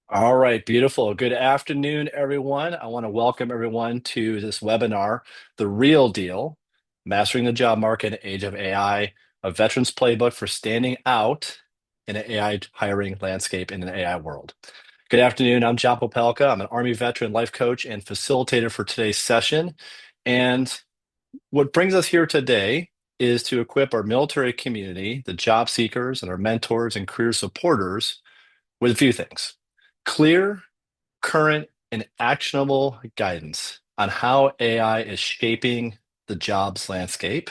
All right, beautiful. Good afternoon, everyone. I want to welcome everyone to this webinar, The Real Deal, Mastering the Job Market in the Age of AI, a veteran's playbook for standing out in an AI hiring landscape in an AI world. Good afternoon. I'm John Popelka. I'm an Army veteran, life coach, and facilitator for today's session. And what brings us here today is to equip our military community, the job seekers, and our mentors and career supporters with a few things. Clear, current, and actionable guidance on how AI is shaping the jobs landscape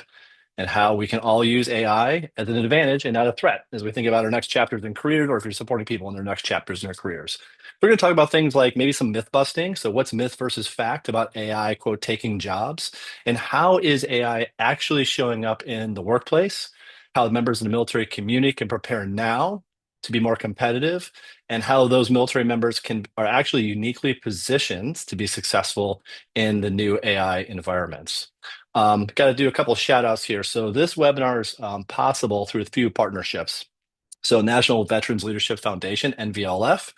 and how we can all use AI as an advantage and not a threat as we think about our next chapters in careers, or if you're supporting people in their next chapters in their careers. We're going to talk about things like maybe some myth busting. So, what's myth versus fact about AI, quote, taking jobs? And how is AI actually showing up in the workplace? How the members in the military community can prepare now to be more competitive, and how those military members are actually uniquely positioned to be successful in the new AI environments. Got to do a couple of shout outs here. So this webinar is possible through a few partnerships. So National Veterans Leadership Foundation, NVLF,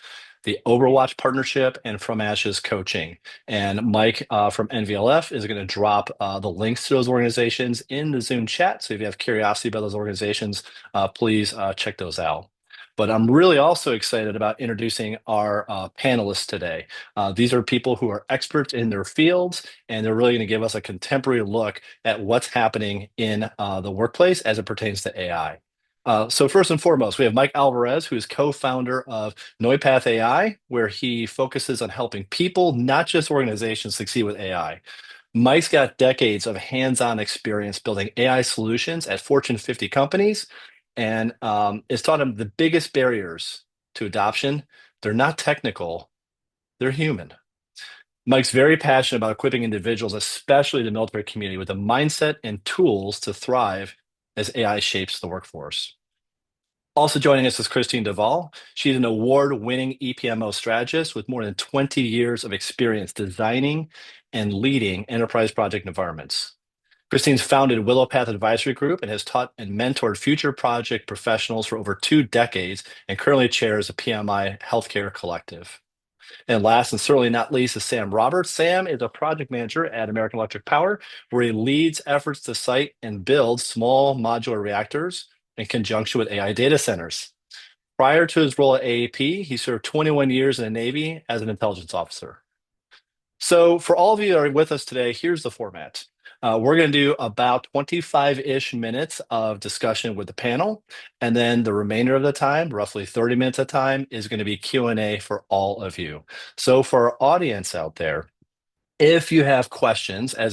the Overwatch Partnership, and From Ashes Coaching. And Mike from NVLF is going to drop the links to those organizations in the Zoom chat. So if you have curiosity about those organizations, please check those out. But I'm really also excited about introducing our panelists today. These are people who are experts in their fields, and they're really going to give us a contemporary look at what's happening in the workplace as it pertains to AI. So first and foremost, we have Mike Alvarez, who is co-founder of NeuPath.ai, where he focuses on helping people, not just organizations, succeed with AI. Mike's got decades of hands-on experience building AI solutions at Fortune 50 companies, and it's taught him the biggest barriers to adoption. They're not technical, they're human. Mike's very passionate about equipping individuals, especially the military community, with the mindset and tools to thrive as AI shapes the workforce. Also joining us is Christine DeVol. She's an award-winning EPMO strategist with more than 20 years of experience designing and leading enterprise project environments. Christine's founded Willow Path Advisory Group and has taught and mentored future project professionals for over 2 decades and currently chairs a PMI Healthcare Collective. And last and certainly not least is Sam Roberts. Sam is a project manager at American Electric Power, where he leads efforts to site and build small modular reactors in conjunction with AI data centers. Prior to his role at AAP, he served 21 years in the Navy as an intelligence officer. So, for all of you that are with us today, here's the format. We're going to do about 25-ish minutes of discussion with the panel, and then the remainder of the time, roughly 30 minutes of time, is going to be Q&A for all of you. So for our audience out there, if you have questions as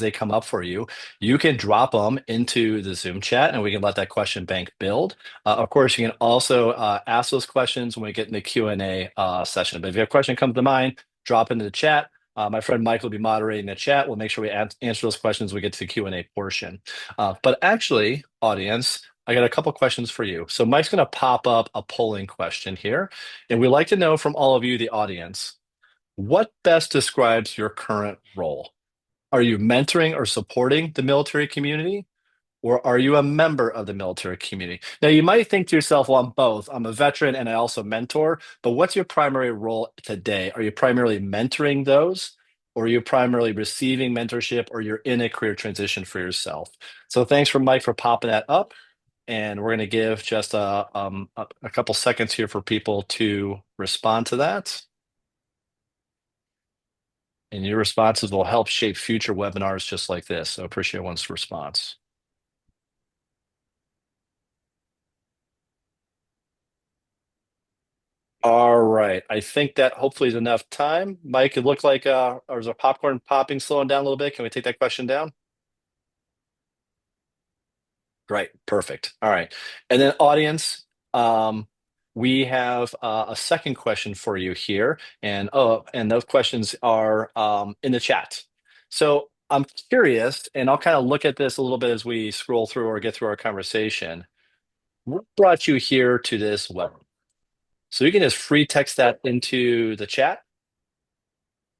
they come up for you, you can drop them into the Zoom chat, and we can let that question bank build. Of course, you can also ask those questions when we get in the Q&A session. But if you have a question comes to mind, drop into the chat. My friend Mike will be moderating the chat. We'll make sure we answer those questions when we get to the Q&A portion. But actually, audience, I got a couple questions for you. So Mike's going to pop up a polling question here, and we'd like to know from all of you, the audience, what best describes your current role? Are you mentoring or supporting the military community? Or are you a member of the military community? Now, you might think to yourself, well, I'm both. I'm a veteran and I also mentor. But what's your primary role today? Are you primarily mentoring those? Or are you primarily receiving mentorship, or you're in a career transition for yourself? So thanks for Mike for popping that up. And we're going to give just a couple seconds here for people to respond to that. And your responses will help shape future webinars just like this. So appreciate one's response. All right. I think that hopefully is enough time. Mike, it looked like or is our popcorn popping slowing down a little bit? Can we take that question down? Great. Perfect. All right. And then audience, we have a second question for you here. And those questions are in the chat. So I'm curious, and I'll kind of look at this a little bit as we scroll through or get through our conversation. What brought you here to this web? So you can just free text that into the chat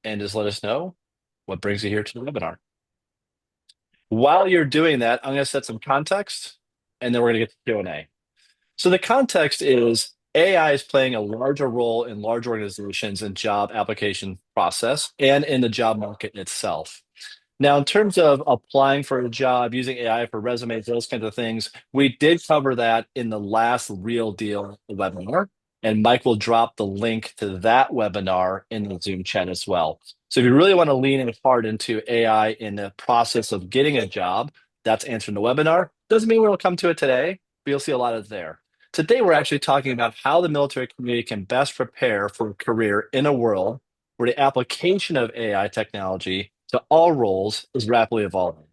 and just let us know what brings you here to the webinar. While you're doing that, I'm going to set some context, and then we're going to get to Q&A. So the context is AI is playing a larger role in large organizations and job application process and in the job market itself. Now, in terms of applying for a job, using AI for resumes, those kinds of things, we did cover that in the last Real Deal webinar. And Mike will drop the link to that webinar in the Zoom chat as well. So if you really want to lean in hard into AI in the process of getting a job, that's answering the webinar. Doesn't mean we'll come to it today, but you'll see a lot of it there. Today, we're actually talking about how the military community can best prepare for a career in a world where the application of AI technology to all roles is rapidly evolving.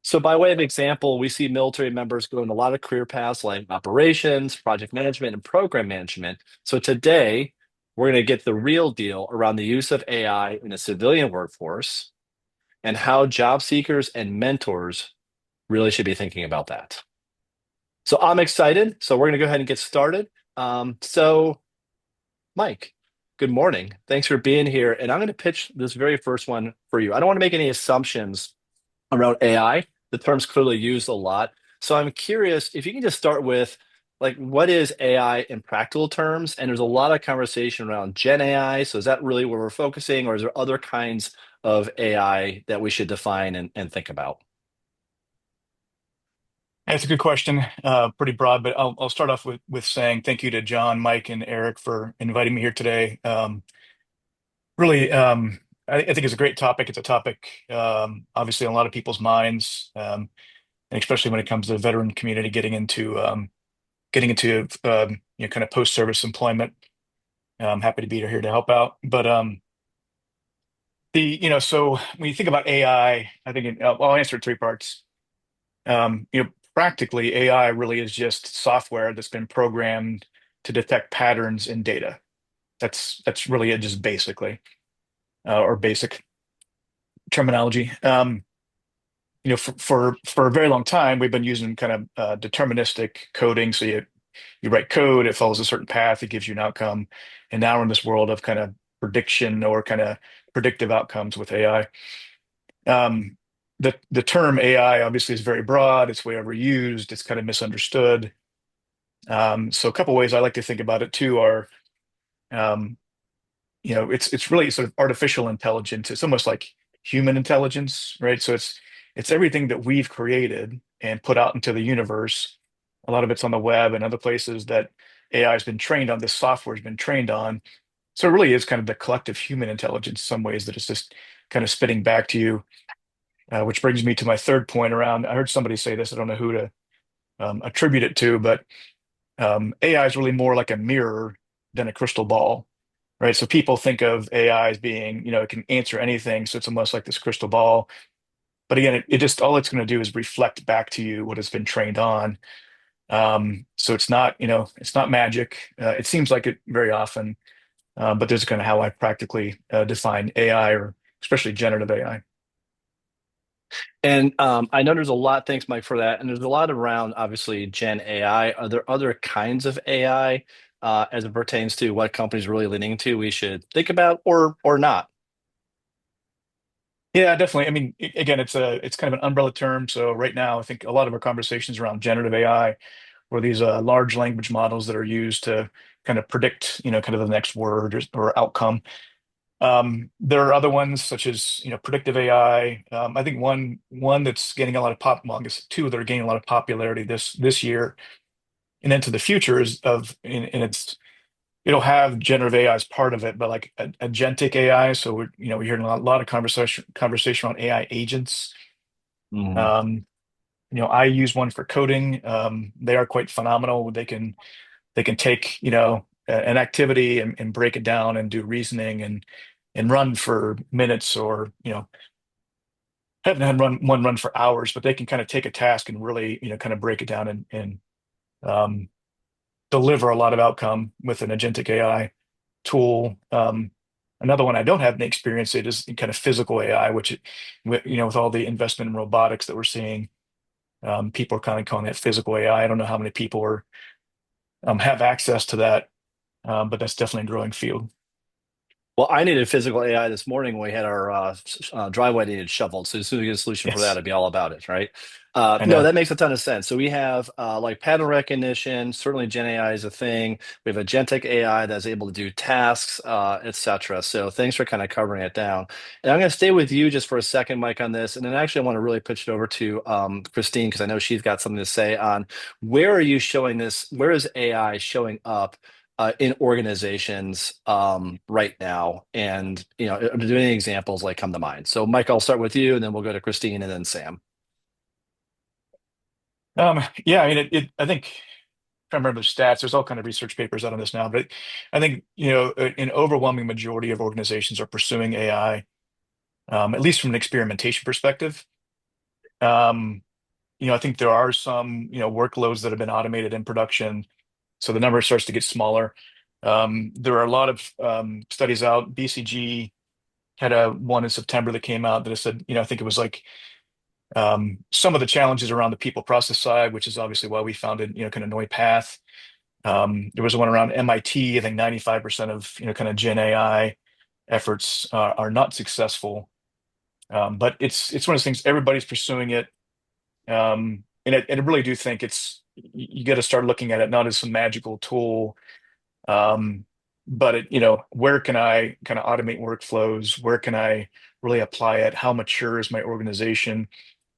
So, by way of example, we see military members go in a lot of career paths like operations, project management, and program management. So, today, we're going to get the real deal around the use of AI in the civilian workforce and how job seekers and mentors really should be thinking about that. So, I'm excited. So, we're going to go ahead and get started. So, Mike, good morning. Thanks for being here. And I'm going to pitch this very first one for you. I don't want to make any assumptions around AI. The term's clearly used a lot. So I'm curious if you can just start with like what is AI in practical terms? And there's a lot of conversation around Gen AI. So is that really where we're focusing, or is there other kinds of AI that we should define and think about? That's a good question. Pretty broad, but I'll start off with saying thank you to John, Mike, and Eric for inviting me here today. Really, I think it's a great topic. It's a topic, obviously, on a lot of people's minds, and especially when it comes to the veteran community getting into kind of post-service employment. I'm happy to be here to help out. But so when you think about AI, I think I'll answer it three parts. Practically, AI really is just software that's been programmed to detect patterns in data. That's really it, just basically, or basic terminology. For a very long time, we've been using kind of deterministic coding. So you write code, it follows a certain path, it gives you an outcome. And now we're in this world of kind of prediction or kind of predictive outcomes with AI. Um, the term AI obviously is very broad. It's way overused. It's kind of misunderstood. So a couple ways I like to think about it too are, um, it's really sort of artificial intelligence. It's almost like human intelligence, right? So it's everything that we've created and put out into the universe. A lot of it's on the web and other places that AI has been trained on. This software has been trained on. So it really is kind of the collective human intelligence in some ways that it's just kind of spitting back to you. Which brings me to my third point around. I heard somebody say this. I don't know who to attribute it to, but AI is really more like a mirror than a crystal ball, right? So people think of AI as being, it can answer anything. So it's almost like this crystal ball. But again, it just all it's going to do is reflect back to you what it's been trained on. So it's not magic. It seems like it very often, but there's kind of how I practically define AI, or especially generative AI. And I know there's a lot, thanks, Mike, for that. And there's a lot around, obviously, Gen AI. Are there other kinds of AI as it pertains to what companies are really leaning to we should think about or not? Yeah, definitely. I mean, again, it's kind of an umbrella term. So right now, I think a lot of our conversations around generative AI, or these large language models that are used to kind of predict, kind of the next word or outcome. There are other ones such as, predictive AI. I think one that's getting a lot of well, I guess two that are gaining a lot of popularity this year and into the future and it'll have generative AI as part of it, but like agentic AI. So we're hearing a lot of conversation on AI agents. Mhm. Um, I use one for coding. They are quite phenomenal. They can take, an activity and break it down and do reasoning and run for minutes, or, haven't had one run for hours, but they can kind of take a task and really, kind of break it down and um, deliver a lot of outcome with an agentic AI tool. Another one I don't have any experience in is kind of physical AI, which, with all the investment in robotics that we're seeing, people are kind of calling it physical AI. I don't know how many people have access to that, but that's definitely a growing field. Well, I needed physical AI this morning when we had our driveway needed shoveled. So as soon as we get a solution for that, Yes, I'd be all about it, right? I No, know. that makes a ton of sense. So we have like pattern recognition. Certainly, Gen AI is a thing. We have agentic AI that's able to do tasks, etc. So thanks for kind of covering it down. And I'm going to stay with you just for a second, Mike, on this. And then actually, I want to really pitch it over to Christine because I know she's got something to say on where are you showing this? Where is AI showing up? In organizations right now, and do any examples like come to mind? So, Mike, I'll start with you, and then we'll go to Christine, and then Sam. Yeah, I mean, I think I remember the stats. There's all kind of research papers out on this now, but I think an overwhelming majority of organizations are pursuing AI, at least from an experimentation perspective. Um, I think there are some workloads that have been automated in production, so the number starts to get smaller. There are a lot of studies out. BCG had a one in September that came out that said, I think it was like some of the challenges around the people process side, which is obviously why we founded, kind of NeuPath. There was one around MIT. I think 95% of kind of Gen AI efforts are not successful. But it's one of those things everybody's pursuing it, and I really do think you got to start looking at it not as some magical tool, um, but where can I kind of automate workflows? Where can I really apply it? How mature is my organization?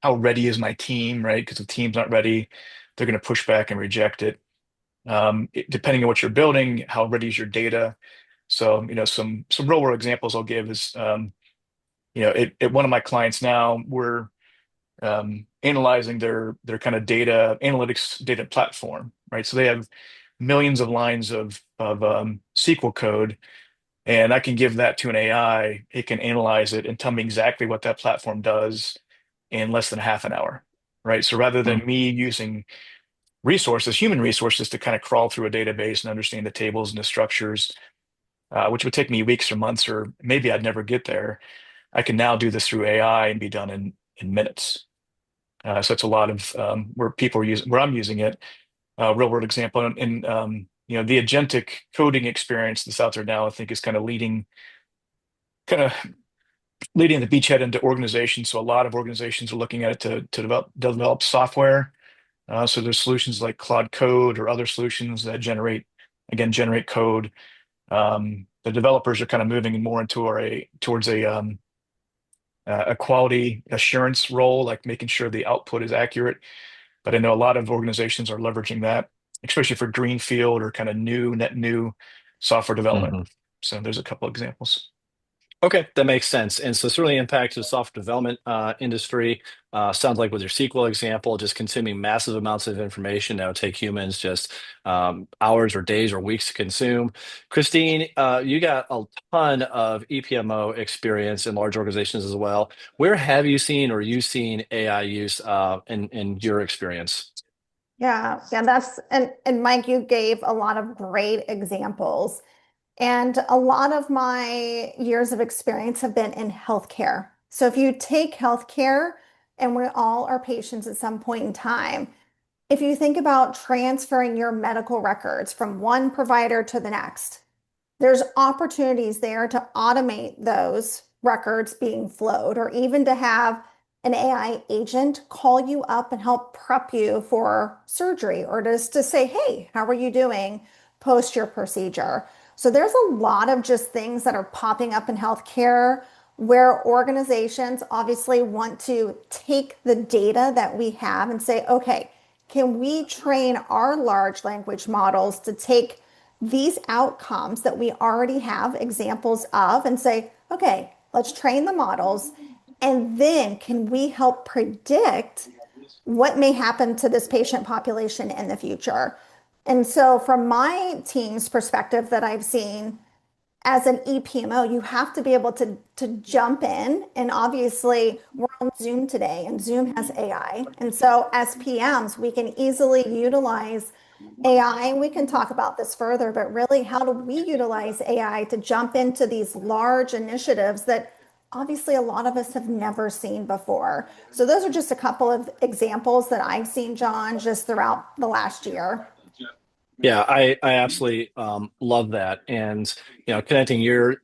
How ready is my team, right? Because if the team's not ready, they're going to push back and reject it. Depending on what you're building, how ready is your data? So, some real world examples I'll give is, at one of my clients now, we're analyzing their kind of data analytics data platform, right? So they have millions of lines of SQL code, and I can give that to an AI. It can analyze it and tell me exactly what that platform does in less than half an hour, right? So rather Hmm. than me using human resources to kind of crawl through a database and understand the tables and the structures, which would take me weeks or months, or maybe I'd never get there. I can now do this through AI and be done in minutes. So it's a lot of where I'm using it. Real world example, and the agentic coding experience that's out there now, I think is kind of leading the beachhead into organizations. So a lot of organizations are looking at it to develop software. So there's solutions like Claude Code or other solutions that generate code. The developers are kind of moving more towards a quality assurance role, like making sure the output is accurate. But I know a lot of organizations are leveraging that, especially for greenfield or kind of net new software development. So there's a couple examples. Okay, that makes sense. And so certainly impacts the software development industry. Sounds like with your SQL example, just consuming massive amounts of information that would take humans just hours or days or weeks to consume. Christine, you got a ton of EPMO experience in large organizations as well. Where have you seen or you seen AI use in your experience? Yeah, and Mike, you gave a lot of great examples. And a lot of my years of experience have been in healthcare. So if you take healthcare, and we all are patients at some point in time, if you think about transferring your medical records from one provider to the next, there's opportunities there to automate those records being flowed, or even to have an AI agent call you up and help prep you for surgery, or just to say, hey, how are you doing post your procedure? So there's a lot of just things that are popping up in healthcare where organizations obviously want to take the data that we have and say, okay, can we train our large language models to take these outcomes that we already have examples of and say, okay, let's train the models. And then can we help predict what may happen to this patient population in the future? And so, from my team's perspective that I've seen, as an EPMO, you have to be able to jump in. And obviously, we're on Zoom today, and Zoom has AI. And so, as PMs, we can easily utilize AI. We can talk about this further, but really, how do we utilize AI to jump into these large initiatives that obviously a lot of us have never seen before? So, those are just a couple of examples that I've seen, John, just throughout the last year. Yeah, I absolutely love that. And connecting your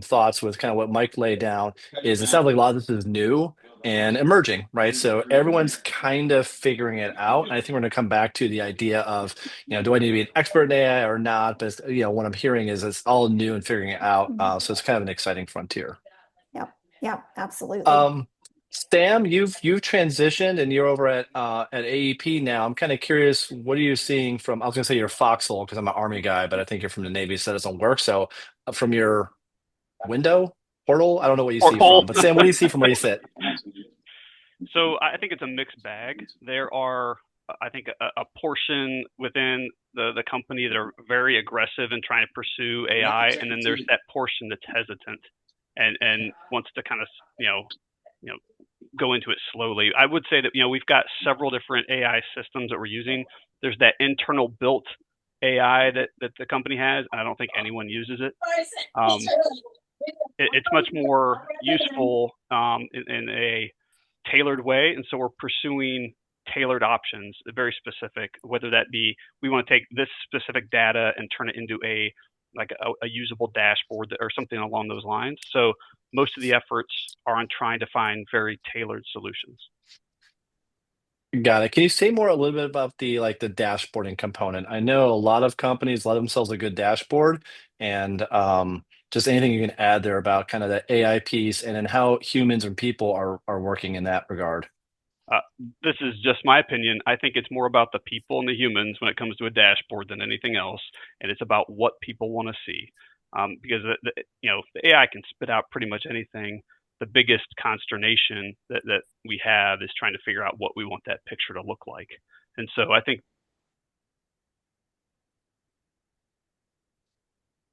thoughts with kind of what Mike laid down is it sounds like a lot of this is new and emerging, right? So everyone's kind of figuring it out. And I think we're going to come back to the idea of, do I need to be an expert in AI or not? But what I'm hearing is it's all new and figuring it out. Mhm. So it's kind of an exciting frontier. Yep. Yep. Absolutely. Um, Sam, you've transitioned and you're over at AEP now. I'm kind of curious, what are you seeing from? I was gonna say you're foxhole because I'm an Army guy, but I think you're from the Navy, so that doesn't work. So from your window portal, I don't know what you see Porthole. from. But Sam, what do you see from where you sit? So I think it's a mixed bag. There are, I think, a portion within the company that are very aggressive in trying to pursue AI, and then there's that portion that's hesitant and wants to kind of you know go into it slowly. I would say that we've got several different AI systems that we're using. There's that internal built AI that the company has. I don't think anyone uses it. Um, it's much more useful in a tailored way. And so we're pursuing tailored options, very specific, whether that be we want to take this specific data and turn it into a usable dashboard or something along those lines. So most of the efforts are on trying to find very tailored solutions. Got it. Can you say more a little bit about the dashboarding component? I know a lot of companies let themselves a good dashboard, and just anything you can add there about kind of the AI piece, and then how humans and people are working in that regard. Uh, this is just my opinion. I think it's more about the people and the humans when it comes to a dashboard than anything else, and it's about what people want to see. Because the AI can spit out pretty much anything. The biggest consternation that we have is trying to figure out what we want that picture to look like. And so I think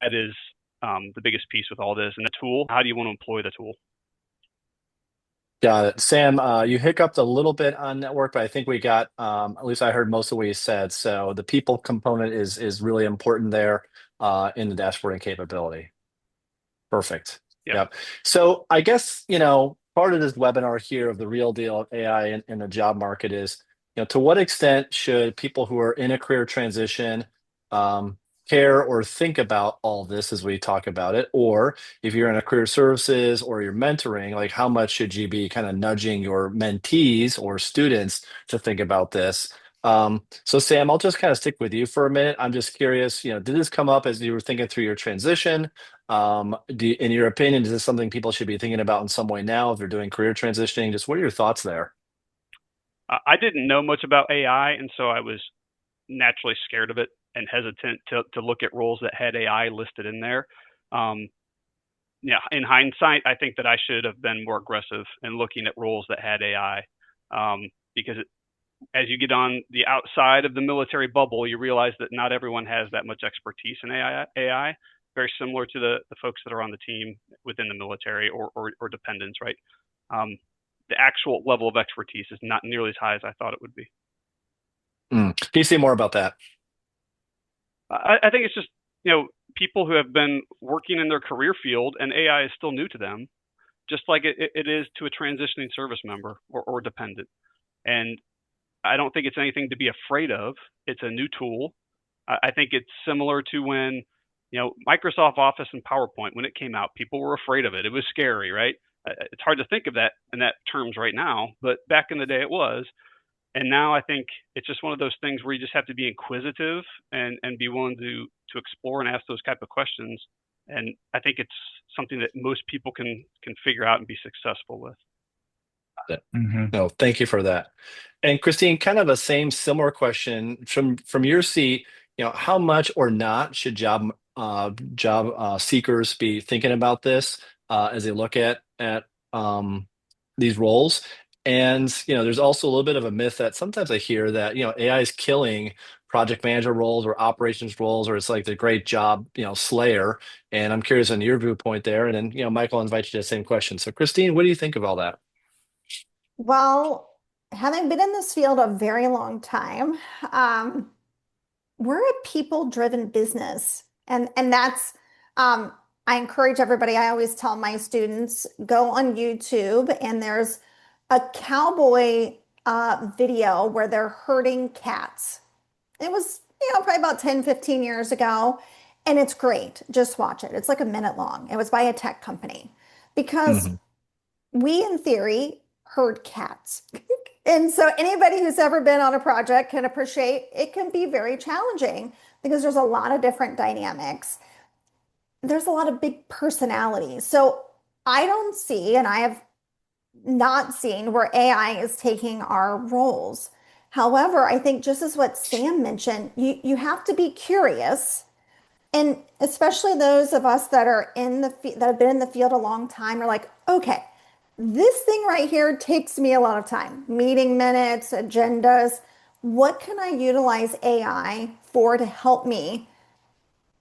that is the biggest piece with all this. And the tool, how do you want to employ the tool? Got it. Sam, you hiccuped a little bit on network, but I think we got, at least I heard most of what you said. So the people component is really important there in the dashboarding capability. Perfect. Yep. Yep. So I guess, part of this webinar here of the real deal of AI in the job market is, to what extent should people who are in a career transition um, care or think about all this as we talk about it? Or if you're in a career services or you're mentoring, like how much should you be kind of nudging your mentees or students to think about this? So Sam, I'll just kind of stick with you for a minute. I'm just curious, did this come up as you were thinking through your transition? In your opinion, is this something people should be thinking about in some way now if they're doing career transitioning? Just what are your thoughts there? I didn't know much about AI, and so I was naturally scared of it and hesitant to look at roles that had AI listed in there. Um, yeah, in hindsight, I think that I should have been more aggressive in looking at roles that had AI, because as you get on the outside of the military bubble, you realize that not everyone has that much expertise in AI, very similar to the folks that are on the team within the military or dependents, right? The actual level of expertise is not nearly as high as I thought it would be. Can you say more about that? I think it's just, people who have been working in their career field and AI is still new to them, just like it is to a transitioning service member or dependent. And I don't think it's anything to be afraid of. It's a new tool. I think it's similar to when, Microsoft Office and PowerPoint, when it came out, people were afraid of it. It was scary, right? It's hard to think of that in that terms right now, but back in the day it was. And now I think it's just one of those things where you just have to be inquisitive and be willing to explore and ask those type of questions. And I think it's something that most people can figure out and be successful with. Mhm. No, thank you for that. And Christine, kind of a same similar question from your seat, how much or not should job seekers be thinking about this as they look at these roles? And there's also a little bit of a myth that sometimes I hear that AI is killing project manager roles or operations roles, or it's like the great job slayer. And I'm curious on your viewpoint there. And then Michael, I'll invite you to the same question. So Christine, what do you think of all that? Well, having been in this field a very long time, um, we're a people-driven business, and that's I encourage everybody. I always tell my students go on YouTube, and there's a cowboy video where they're herding cats. probably about 10, 15 years ago. And it's great. Just watch it. It's like a minute long. It was by a tech company because Hmm. we, in theory, herd cats. And so anybody who's ever been on a project can appreciate it can be very challenging because there's a lot of different dynamics. There's a lot of big personalities. So I don't see, and I have not seen where AI is taking our roles. However, I think just as what Sam mentioned, you have to be curious, and especially those of us that are that have been in the field a long time are like, okay, this thing right here takes me a lot of time. Meeting minutes, agendas. What can I utilize AI for to help me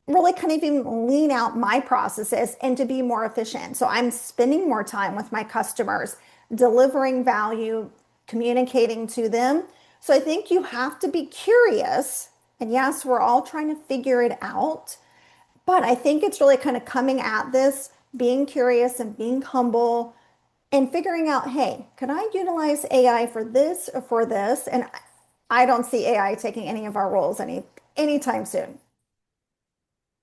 really kind of even lean out my processes and to be more efficient? So I'm spending more time with my customers, delivering value, communicating to them. So I think you have to be curious. And yes, we're all trying to figure it out. But I think it's really kind of coming at this, being curious and being humble and figuring out, hey, can I utilize AI for this or for this? And I don't see AI taking any of our roles anytime soon.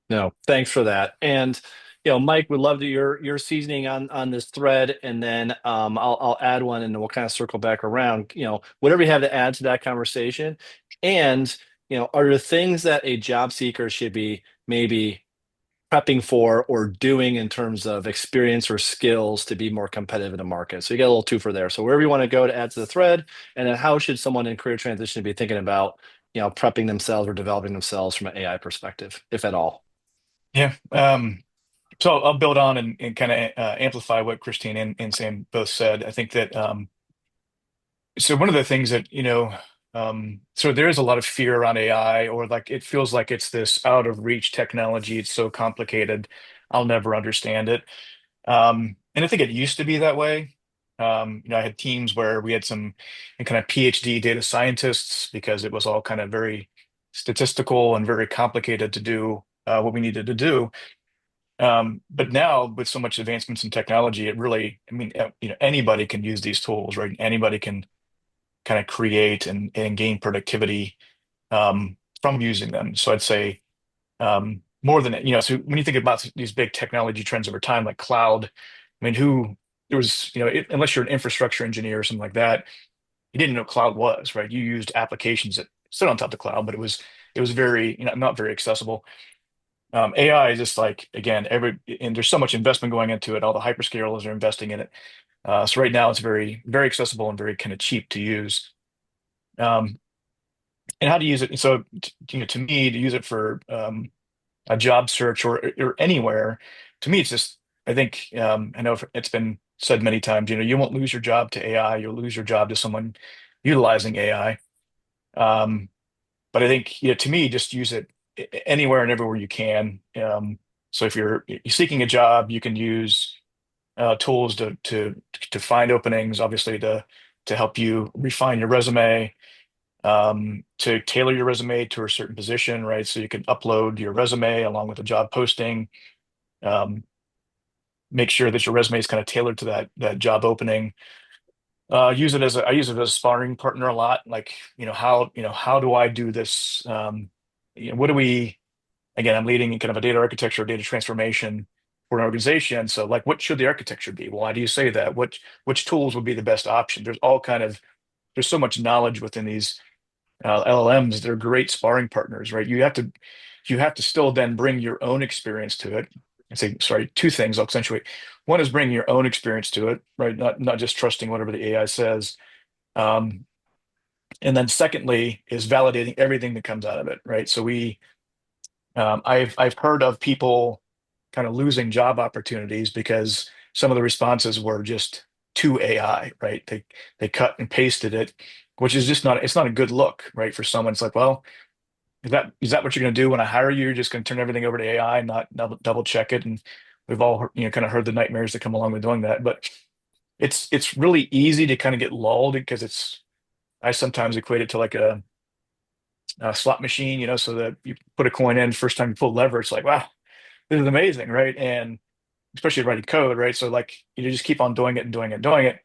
No, thanks for that. And Mike, would love to your seasoning on this thread, and then I'll add one, and then we'll kind of circle back around. Whatever you have to add to that conversation, and are there things that a job seeker should be maybe prepping for or doing in terms of experience or skills to be more competitive in the market? So you get a little two for there. So wherever you want to go to add to the thread, and then how should someone in career transition be thinking about prepping themselves or developing themselves from an AI perspective, if at all? Yeah. So I'll build on and kind of amplify what Christine and Sam both said. I think that so one of the things that, so there is a lot of fear around AI, or like it feels like it's this out of reach technology. It's so complicated. I'll never understand it. And I think it used to be that way. I had teams where we had some kind of PhD data scientists because it was all kind of very statistical and very complicated to do what we needed to do. But now with so much advancements in technology, it really, I mean, anybody can use these tools, right? Anybody can kind of create and gain productivity from using them. So I'd say more than, so when you think about these big technology trends over time, like cloud, I mean, there was, unless you're an infrastructure engineer or something like that, you didn't know what cloud was, right? You used applications that sit on top of the cloud, but it was very, not very accessible. AI is just like, again, and there's so much investment going into it. All the hyperscalers are investing in it. So right now it's very, very accessible and very kind of cheap to use. Um, and how to use it. So, to me, to use it for a job search or anywhere, to me, it's just, I think, I know it's been said many times, you won't lose your job to AI, you'll lose your job to someone utilizing AI. Um, but I think, to me, just use it anywhere and everywhere you can. So if you're seeking a job, you can use tools to find openings, obviously to help you refine your resume, to tailor your resume to a certain position, right? So you can upload your resume along with a job posting. Um, Make sure that your resume is kind of tailored to that job opening. I use it as a sparring partner a lot. Like, how do I do this? What do we, again, I'm leading kind of a data architecture, data transformation for an organization. So like, what should the architecture be? Why do you say that? Which tools would be the best option? There's so much knowledge within these LLMs. They're great sparring partners, right? You have to still then bring your own experience to it. I say, sorry, two things I'll accentuate. One is bringing your own experience to it, right? Not just trusting whatever the AI says. Um, and then secondly is validating everything that comes out of it, right? So I've heard of people kind of losing job opportunities because some of the responses were just too AI, right? They cut and pasted it, which is just not, it's not a good look, right? For someone, it's like, well, is that what you're going to do when I hire you? You're just going to turn everything over to AI and not double check it. And we've all, kind of heard the nightmares that come along with doing that. But it's really easy to kind of get lulled because I sometimes equate it to like a slot machine, so that you put a coin in first time you pull the lever, it's like, wow, this is amazing, right? And especially writing code, right? So like you just keep on doing it and doing it and doing it.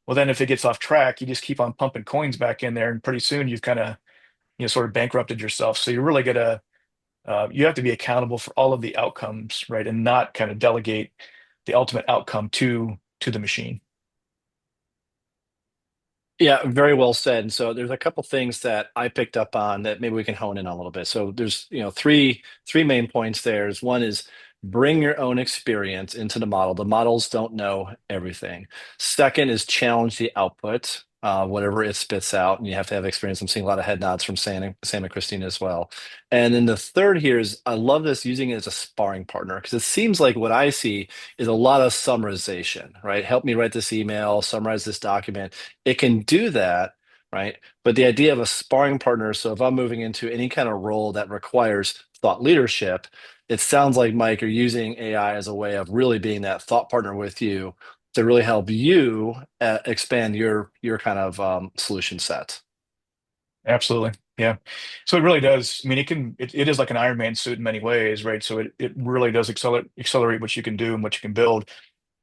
Well, then if it gets off track, you just keep on pumping coins back in there, and pretty soon you've kind of sort of bankrupted yourself. So you really gotta you have to be accountable for all of the outcomes, right, and not kind of delegate the ultimate outcome to the machine. Yeah, very well said. So there's a couple things that I picked up on that maybe we can hone in on a little bit. So there's, three main points there. One is bring your own experience into the model. The models don't know everything. Second is challenge the output, whatever it spits out, and you have to have experience. I'm seeing a lot of head nods from Sam and Christina as well. And then the third here is I love this using it as a sparring partner because it seems like what I see is a lot of summarization, right? Help me write this email, summarize this document. It can do that, right? But the idea of a sparring partner, so if I'm moving into any kind of role that requires thought leadership, it sounds like, Mike, you're using AI as a way of really being that thought partner with you to really help you expand your kind of solution set. Absolutely. Yeah. So it really does. I mean, it is like an Iron Man suit in many ways, right? So it really does accelerate what you can do and what you can build.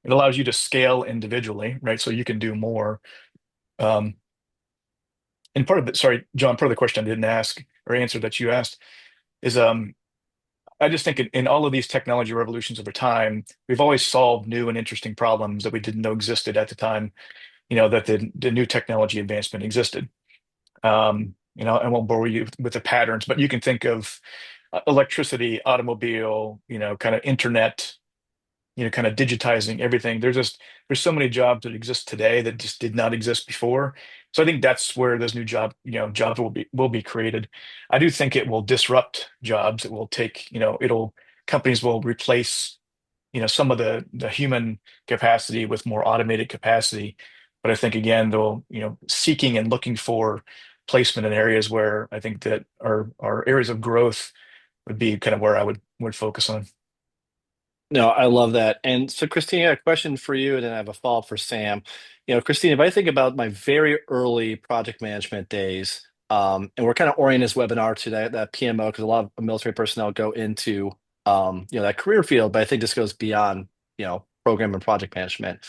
It allows you to scale individually, right? So you can do more. Um, and part of it, sorry, John, part of the question I didn't ask or answer that you asked is I just think in all of these technology revolutions over time, we've always solved new and interesting problems that we didn't know existed at the time, that the new technology advancement existed. I won't bore you with the patterns, but you can think of electricity, automobile, kind of internet, kind of digitizing everything. There's so many jobs that exist today that just did not exist before. So I think that's where those new jobs will be created. I do think it will disrupt jobs. It will take, companies will replace, some of the human capacity with more automated capacity. But I think again, they'll, seeking and looking for placement in areas where I think that are areas of growth would be kind of where I would focus on. No, I love that. And so, Christina, a question for you, and then I have a follow-up for Sam. Christina, if I think about my very early project management days, and we're kind of orienting this webinar to that PMO because a lot of military personnel go into that career field, but I think this goes beyond program and project management.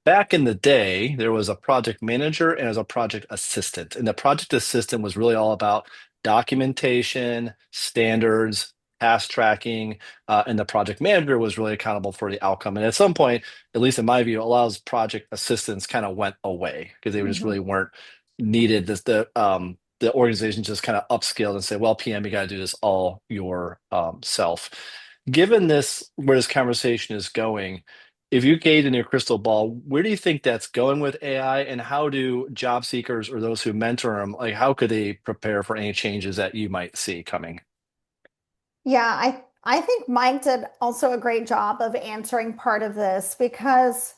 Back in the day, there was a project manager and there was a project assistant. And the project assistant was really all about documentation, standards, task tracking, and the project manager was really accountable for the outcome. And at some point, at least in my view, a lot of those project assistants kind of went away because they just Mhm. really weren't needed. The organization just kind of upscaled and said, well, PM, you got to do this all yourself. Given this, where this conversation is going, if you gazed in your crystal ball, where do you think that's going with AI, and how do job seekers or those who mentor them, like how could they prepare for any changes that you might see coming? Yeah, I think Mike did also a great job of answering part of this because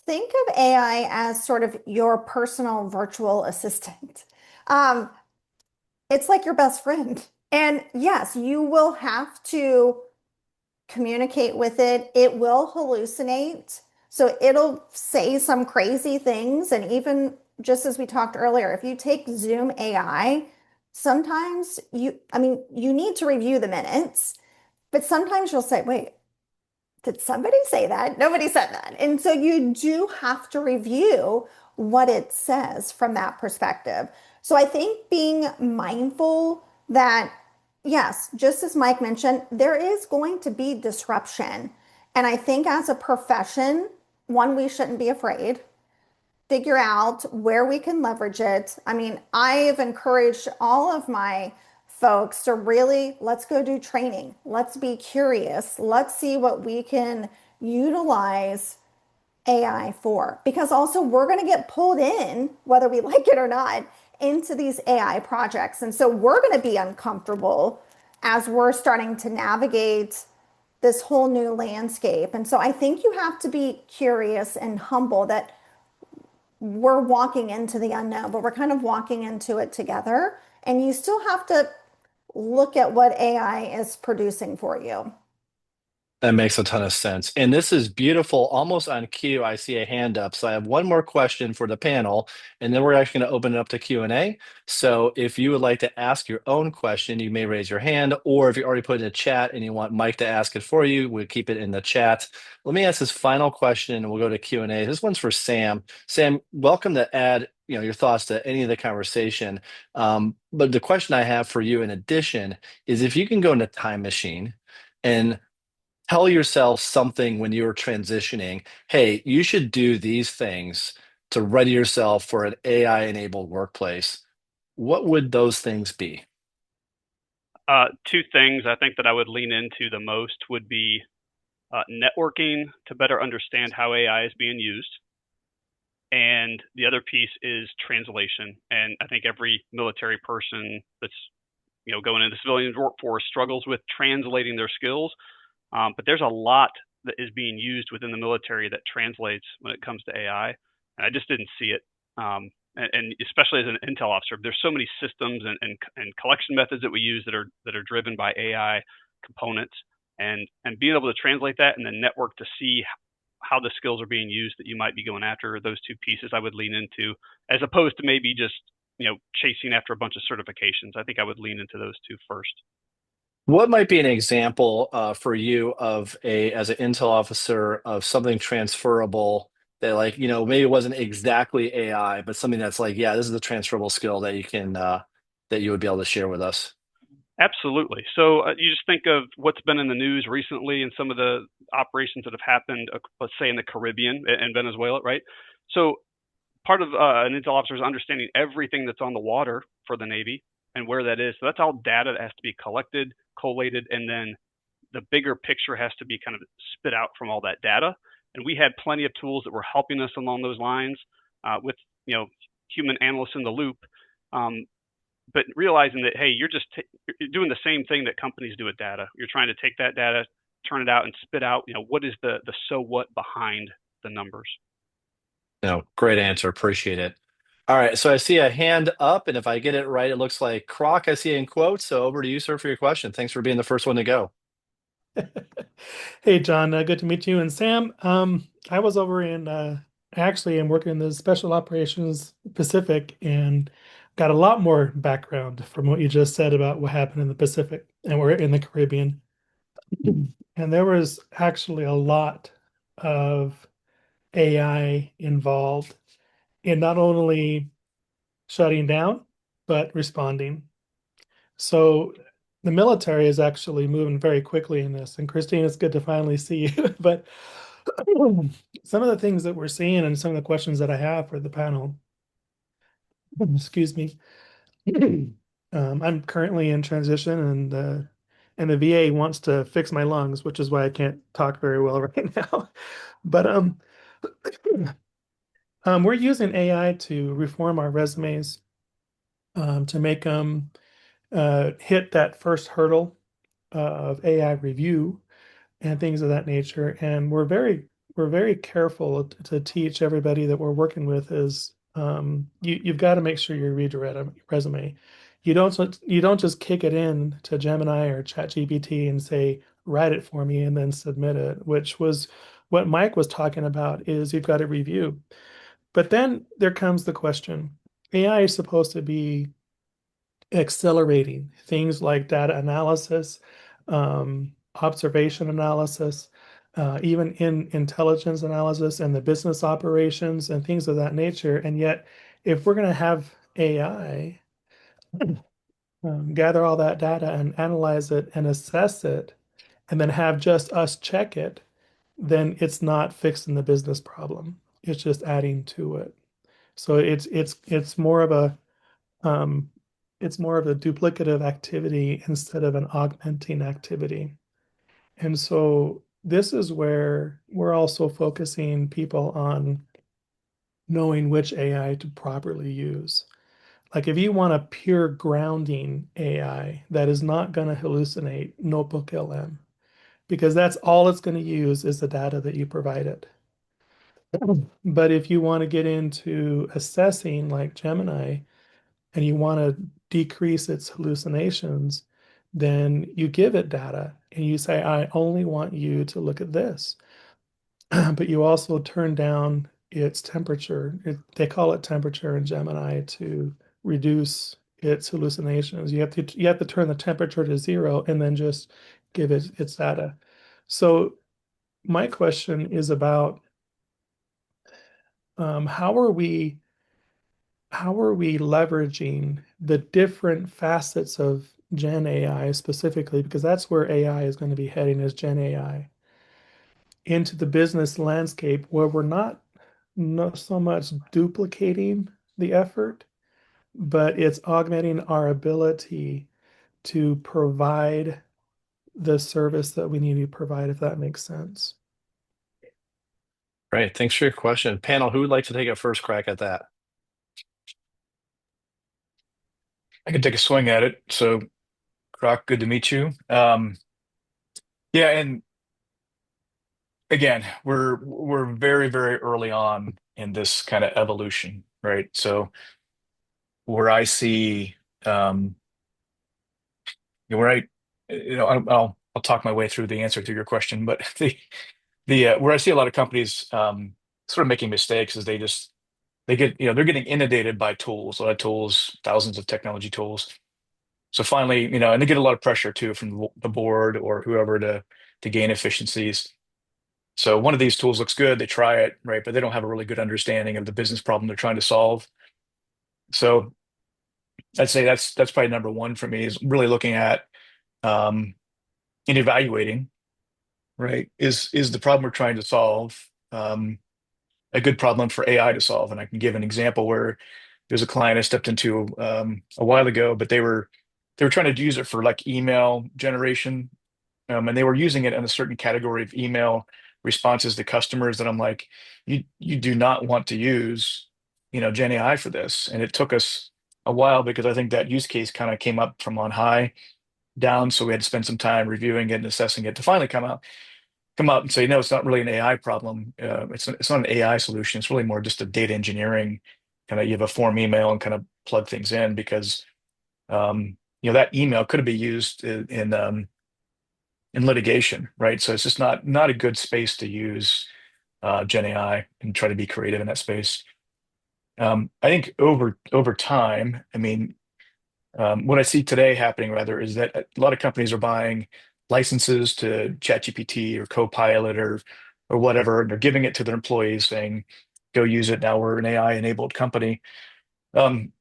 think of AI as sort of your personal virtual assistant. Um, it's like your best friend. And yes, you will have to communicate with it. It will hallucinate. So it'll say some crazy things. And even just as we talked earlier, if you take Zoom AI, sometimes I mean, you need to review the minutes, but sometimes you'll say, wait, did somebody say that? Nobody said that. And so you do have to review what it says from that perspective. So I think being mindful that, yes, just as Mike mentioned, there is going to be disruption. And I think as a profession, one, we shouldn't be afraid, figure out where we can leverage it. I mean, I've encouraged all of my folks to really let's go do training. Let's be curious. Let's see what we can utilize AI for. Because also we're going to get pulled in, whether we like it or not, into these AI projects. And so we're going to be uncomfortable as we're starting to navigate this whole new landscape. And so I think you have to be curious and humble that we're walking into the unknown, but we're kind of walking into it together. And you still have to look at what AI is producing for you. That makes a ton of sense. And this is beautiful. Almost on cue, I see a hand up. So I have one more question for the panel, and then we're actually going to open it up to Q&A. So if you would like to ask your own question, you may raise your hand, or if you already put it in the chat and you want Mike to ask it for you, we'll keep it in the chat. Let me ask this final question, and we'll go to Q&A. This one's for Sam. Sam, welcome to add your thoughts to any of the conversation. But the question I have for you in addition is if you can go in a time machine and tell yourself something when you're transitioning, hey, you should do these things to ready yourself for an AI-enabled workplace. What would those things be? Two things I think that I would lean into the most would be networking to better understand how AI is being used. And the other piece is translation. And I think every military person that's going into the civilian workforce struggles with translating their skills. But there's a lot that is being used within the military that translates when it comes to AI. And I just didn't see it. And especially as an intel officer, there's so many systems and collection methods that we use that are driven by AI components, and being able to translate that and then network to see how the skills are being used that you might be going after. Those two pieces I would lean into, as opposed to maybe just chasing after a bunch of certifications. I think I would lean into those two first. What might be an example for you of as an intel officer of something transferable that like, maybe it wasn't exactly AI, but something that's like, yeah, this is a transferable skill that that you would be able to share with us. Absolutely. So you just think of what's been in the news recently and some of the operations that have happened, let's say in the Caribbean and Venezuela, right? So part of an intel officer is understanding everything that's on the water for the Navy and where that is. So that's all data that has to be collected, collated, and then the bigger picture has to be kind of spit out from all that data. And we had plenty of tools that were helping us along those lines with human analysts in the loop. But realizing that, hey, you're doing the same thing that companies do with data. You're trying to take that data, turn it out, and spit out, what is the so what behind the numbers. No, great answer. Appreciate it. All right, so I see a hand up, and if I get it right, it looks like Croc I see in quotes. So over to you, sir, for your question. Thanks for being the first one to go. Hey, John, good to meet you. And Sam, I was over in, actually, I'm working in the Special Operations Pacific and got a lot more background from what you just said about what happened in the Pacific, and we're in the Caribbean. And there was actually a lot of AI involved in not only shutting down, but responding. So the military is actually moving very quickly in this. And Christine, it's good to finally see you. But some of the things that we're seeing and some of the questions that I have for the panel, excuse me. I'm currently in transition, and the VA wants to fix my lungs, which is why I can't talk very well right now. But we're using AI to reform our resumes, to make them hit that first hurdle of AI review and things of that nature. And we're very careful to teach everybody that we're working with is you've got to make sure you read your resume. You don't just kick it in to Gemini or ChatGPT and say, write it for me and then submit it, which was what Mike was talking about is you've got to review. But then there comes the question. AI is supposed to be accelerating things like data analysis, observation analysis, even in intelligence analysis and the business operations and things of that nature. And yet, if we're going to have AI gather all that data and analyze it and assess it, and then have just us check it, then it's not fixing the business problem. It's just adding to it. So it's more of a it's more of a duplicative activity instead of an augmenting activity. And so this is where we're also focusing people on knowing which AI to properly use. Like if you want a pure grounding AI that is not going to hallucinate, Notebook LM, because that's all it's going to use is the data that you provide it. But if you want to get into assessing like Gemini, and you want to decrease its hallucinations, then you give it data and you say, I only want you to look at this. But you also turn down its temperature. They call it temperature in Gemini to reduce its hallucinations. You have to turn the temperature to 0 and then just give it its data. So my question is about how are we how are we leveraging the different facets of Gen AI specifically, because that's where AI is going to be heading as Gen AI, into the business landscape where we're not so much duplicating the effort, but it's augmenting our ability to provide the service that we need to provide, if that makes sense. Great. Thanks for your question. Panel, who would like to take a first crack at that? I can take a swing at it. So, Croc, good to meet you. Yeah, and again, we're very, very early on in this kind of evolution, right? So, where I see, where I, I'll talk my way through the answer to your question, but the where I see a lot of companies sort of making mistakes is they get, they're getting inundated by tools, a lot of tools, thousands of technology tools. So finally, and they get a lot of pressure too from the board or whoever to gain efficiencies. So one of these tools looks good, they try it, right? But they don't have a really good understanding of the business problem they're trying to solve. So I'd say that's probably number one for me is really looking at um, and evaluating, right? Is the problem we're trying to solve a good problem for AI to solve? And I can give an example where there's a client I stepped into a while ago, but they were trying to use it for like email generation, and they were using it in a certain category of email responses to customers that I'm like, you do not want to use, Gen AI for this. And it took us a while because I think that use case kind of came up from on high down, so we had to spend some time reviewing it and assessing it to finally come out and say, no, it's not really an AI problem. It's not an AI solution. It's really more just a data engineering kind of, you have a form email and kind of plug things in because that email could be used in litigation, right? So it's just not a good space to use Gen AI and try to be creative in that space. I think over time, I mean, what I see today happening rather is that a lot of companies are buying licenses to ChatGPT or Copilot or whatever, and they're giving it to their employees, saying, "Go use it." Now we're an AI-enabled company. Um,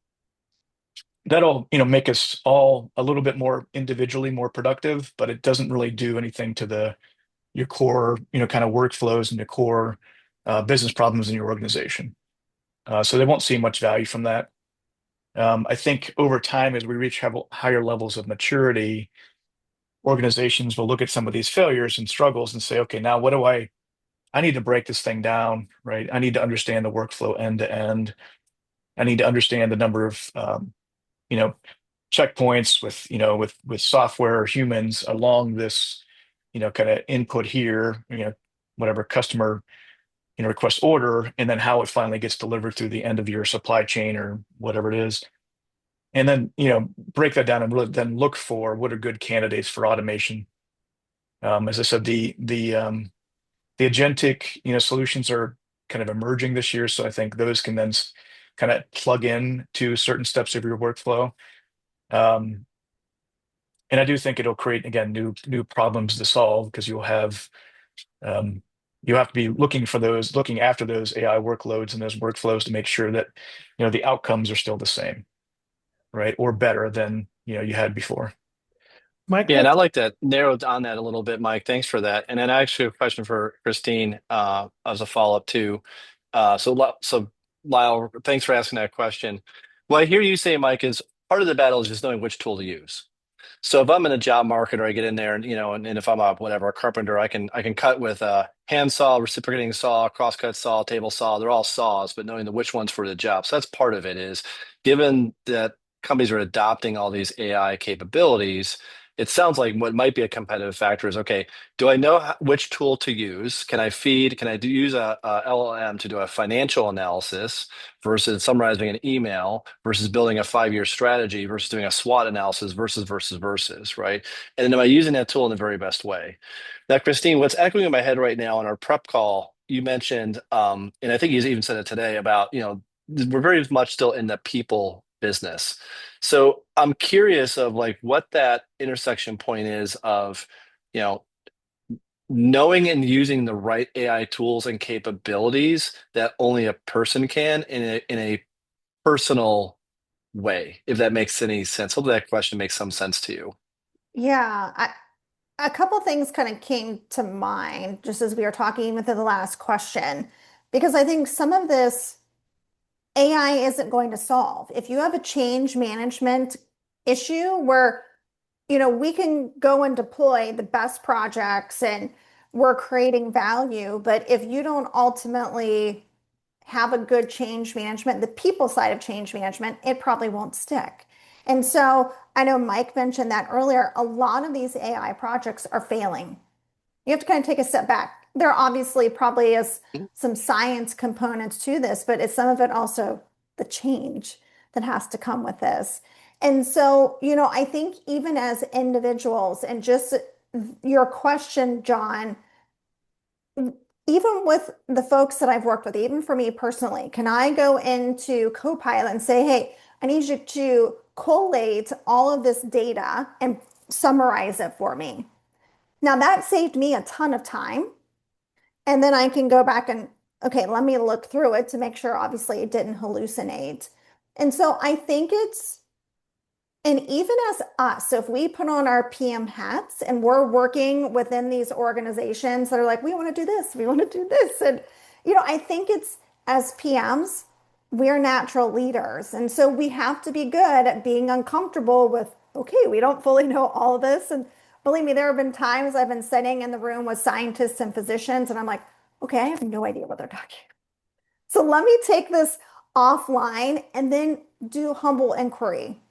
that'll make us all a little bit more individually more productive, but it doesn't really do anything to your core kind of workflows and your core business problems in your organization. So they won't see much value from that. I think over time, as we reach higher levels of maturity, organizations will look at some of these failures and struggles and say, okay, now what do I need to break this thing down, right? I need to understand the workflow end to end. I need to understand the number of you know checkpoints with software or humans along this kind of input here, whatever customer request order, and then how it finally gets delivered through the end of your supply chain or whatever it is. And then break that down and really then look for what are good candidates for automation. As I said, the agentic solutions are kind of emerging this year, so I think those can then kind of plug in to certain steps of your workflow. Um, and I do think it'll create again new problems to solve because um, you have to be looking after those AI workloads and those workflows to make sure that the outcomes are still the same, right, or better than you had before. Yeah, and Michael, I'd like to narrow down that a little bit, Mike. Thanks for that. And then actually a question for Christine as a follow-up too. So Lyle, thanks for asking that question. What I hear you say, Mike, is part of the battle is just knowing which tool to use. So if I'm in a job market or I get in there and and if I'm a whatever a carpenter, I can cut with a handsaw, reciprocating saw, crosscut saw, table saw. They're all saws, but knowing which one's for the job. So that's part of it is given that companies are adopting all these AI capabilities, it sounds like what might be a competitive factor is okay, do I know which tool to use? Can I use a LLM to do a financial analysis versus summarizing an email versus building a 5-year strategy versus doing a SWOT analysis versus, right? And then am I using that tool in the very best way? Now, Christine, what's echoing in my head right now on our prep call, you mentioned, and I think you even said it today about, we're very much still in the people business. So I'm curious of like what that intersection point is of, you know, knowing and using the right AI tools and capabilities that only a person can in a personal way, if that makes any sense. Hopefully that question makes some sense to you. Yeah, a couple things kind of came to mind just as we were talking within the last question, because I think some of this AI isn't going to solve. If you have a change management issue where, we can go and deploy the best projects and we're creating value, but if you don't ultimately have a good change management, the people side of change management, it probably won't stick. And so I know Mike mentioned that earlier. A lot of these AI projects are failing. You have to kind of take a step back. There obviously probably is some science components to this, but it's some of it also the change that has to come with this. And so, I think even as individuals, and just your question, John, even with the folks that I've worked with, even for me personally, can I go into Copilot and say, hey, I need you to collate all of this data and summarize it for me? Now that saved me a ton of time. And then I can go back and, okay, let me look through it to make sure obviously it didn't hallucinate. And so I think and even as us, so if we put on our PM hats and we're working within these organizations that are like, we want to do this, we want to do this. And, I think it's as PMs, we're natural leaders. And so we have to be good at being uncomfortable with, okay, we don't fully know all of this. And believe me, there have been times I've been sitting in the room with scientists and physicians, and I'm like, okay, I have no idea what they're talking. So let me take this offline and then do humble inquiry.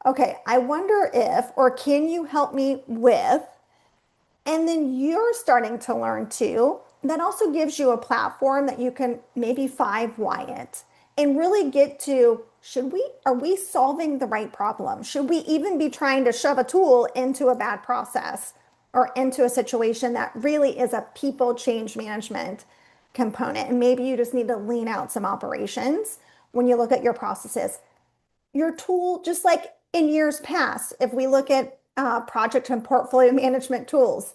Okay, I wonder if, or can you help me with, and then you're starting to learn too. That also gives you a platform that you can maybe 5 why it and really get to, are we solving the right problem? Should we even be trying to shove a tool into a bad process or into a situation that really is a people change management component? And maybe you just need to lean out some operations when you look at your processes. Your tool, just like in years past, if we look at project and portfolio management tools,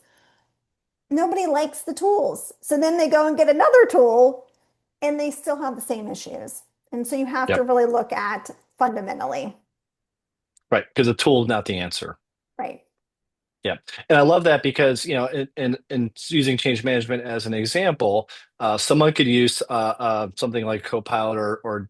nobody likes the tools. So then they go and get another tool and they still have the same issues. And so you have to Yep. really look at fundamentally. Right. Because the tool is not the answer. Right. Yeah. And I love that because, in using change management as an example, someone could use something like Copilot or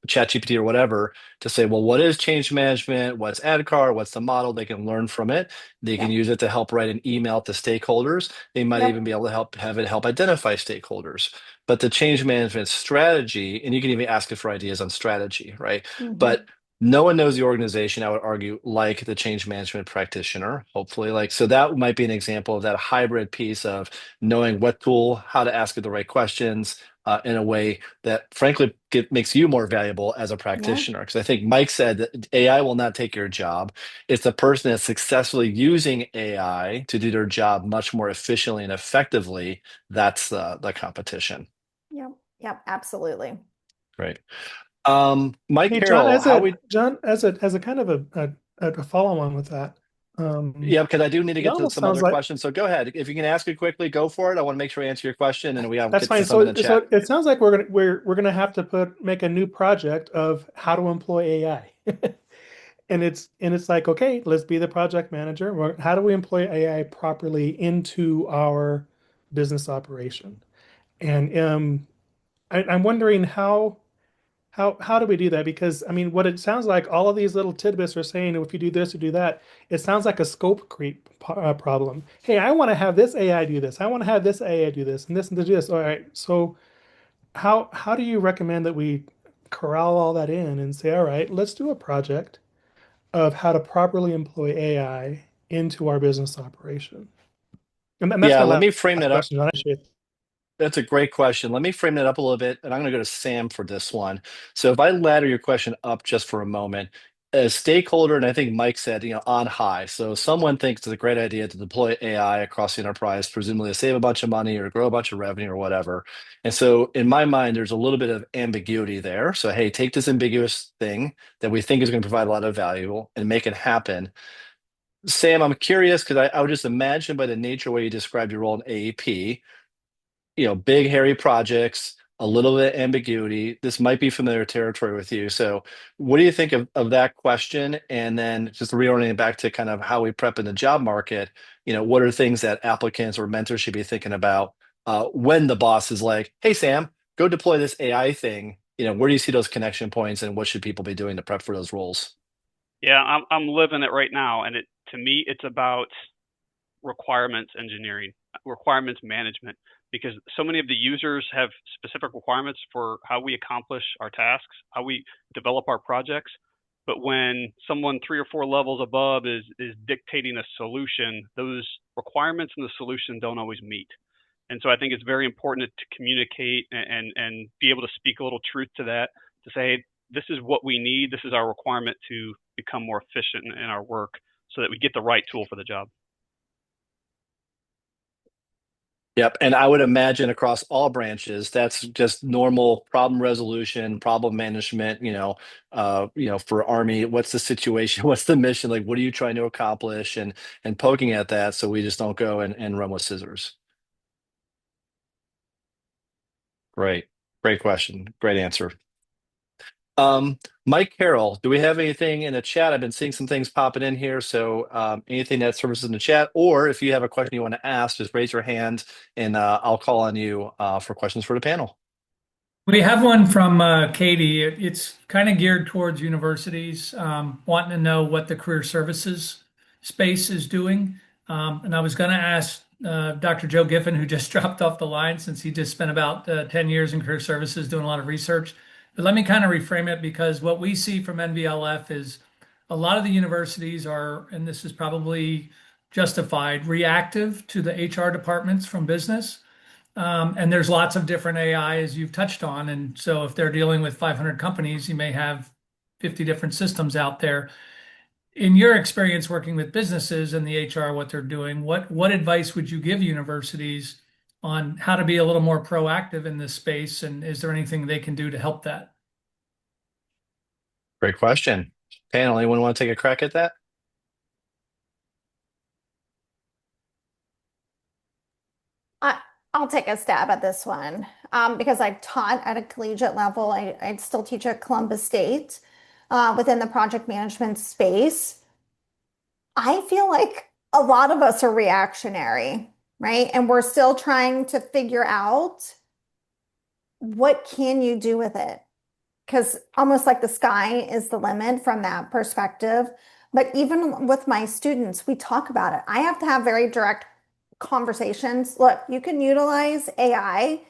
ChatGPT or whatever to say, well, what is change management? What's ADKAR? What's the model? They can learn from it. They can Yep. use it to help write an email to stakeholders. They might even Yep. be able to have it help identify stakeholders. But the change management strategy, and you can even ask it for ideas on strategy, right? But Hmm. no one knows the organization, I would argue, like the change management practitioner, hopefully. So that might be an example of that hybrid piece of knowing what tool, how to ask it the right questions in a way that, frankly, makes you more valuable as a Yeah. practitioner. Because I think Mike said that AI will not take your job. It's the person that's successfully using AI to do their job much more efficiently and effectively. That's the competition. Yep. Yep. Absolutely. Right. Mike Hey, John, Carroll, how we as a kind of a follow on with that, Yeah, because I do need to it get to almost some sounds other like questions. So go ahead. If you can ask it quickly, go for it. I want to make sure I answer your question and we that's get to fine. some in So, the chat. it sounds like we're gonna have to make a new project of how to employ AI, and it's like, okay, let's be the project manager. How do we employ AI properly into our business operation? And I'm wondering how do we do that? Because I mean, what it sounds like, all of these little tidbits are saying, if you do this or do that, it sounds like a scope creep problem. Hey, I want to have this AI do this. I want to have this AI do this, and do this. All right. So how do you recommend that we corral all that in and say, all right, let's do a project of how to properly employ AI into our business operation? And that's Yeah, my let me frame last that up. question. I appreciate it. That's a great question. Let me frame that up a little bit, and I'm going to go to Sam for this one. So if I ladder your question up just for a moment, as stakeholder, and I think Mike said, on high. So someone thinks it's a great idea to deploy AI across the enterprise, presumably to save a bunch of money or grow a bunch of revenue or whatever. And so in my mind, there's a little bit of ambiguity there. So hey, take this ambiguous thing that we think is going to provide a lot of value and make it happen. Sam, I'm curious because I would just imagine by the nature way you described your role in AEP, big hairy projects, a little bit of ambiguity. This might be familiar territory with you. So what do you think of that question? And then just reorienting back to kind of how we prep in the job market, what are things that applicants or mentors should be thinking about when the boss is like, hey, Sam, go deploy this AI thing. Where do you see those connection points and what should people be doing to prep for those roles? Yeah, I'm living it right now, and to me it's about requirements engineering, requirements management, because so many of the users have specific requirements for how we accomplish our tasks, how we develop our projects. But when someone 3 or 4 levels above is dictating a solution, those requirements and the solution don't always meet. And so I think it's very important to communicate and be able to speak a little truth to that, to say, hey, this is what we need. This is our requirement to become more efficient in our work so that we get the right tool for the job. Yep. And I would imagine across all branches, that's just normal problem resolution, problem management, for Army, what's the situation? What's the mission? Like, what are you trying to accomplish? And poking at that so we just don't go and run with scissors. Great. Great question. Great answer. Mike Carroll, do we have anything in the chat? I've been seeing some things popping in here. So anything that surfaces in the chat, or if you have a question you want to ask, just raise your hand and I'll call on you for questions for the panel. We have one from Katie. It's kind of geared towards universities, wanting to know what the career services space is doing. And I was going to ask Dr. Joe Giffen, who just dropped off the line since he just spent about 10 years in career services doing a lot of research. But let me kind of reframe it, because what we see from NVLF is a lot of the universities are, and this is probably justified, reactive to the HR departments from business. And there's lots of different AI, as you've touched on. And so if they're dealing with 500 companies, you may have 50 different systems out there. In your experience working with businesses and the HR, what they're doing, what advice would you give universities on how to be a little more proactive in this space? And is there anything they can do to help that? Great question. Panel, anyone want to take a crack at that? I'll take a stab at this one because I taught at a collegiate level. I still teach at Columbus State within the project management space. I feel like a lot of us are reactionary, right? And we're still trying to figure out what can you do with it? Because almost like the sky is the limit from that perspective. But even with my students, we talk about it. I have to have very direct conversations. Look, you can utilize AI,